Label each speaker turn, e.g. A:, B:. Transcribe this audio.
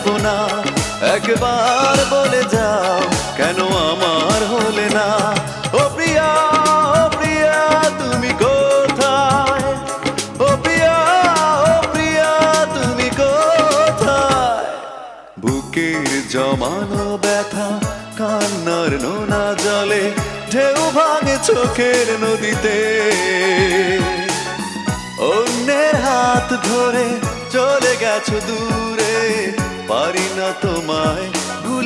A: পারবো না। একবার বলে যাও কেন আমার হলে না। ও প্রিয়া, ও প্রিয়া তুমি কোথায়? ও প্রিয়া, ও প্রিয়া তুমি কোথায়? বুকের জমানো ব্যথা কান্নার নোনা জলে ঢেউ ভাঙে চোখের নদীতে। অন্যের হাত ধরে চলে গেছো দূরে, পারি না তোমায়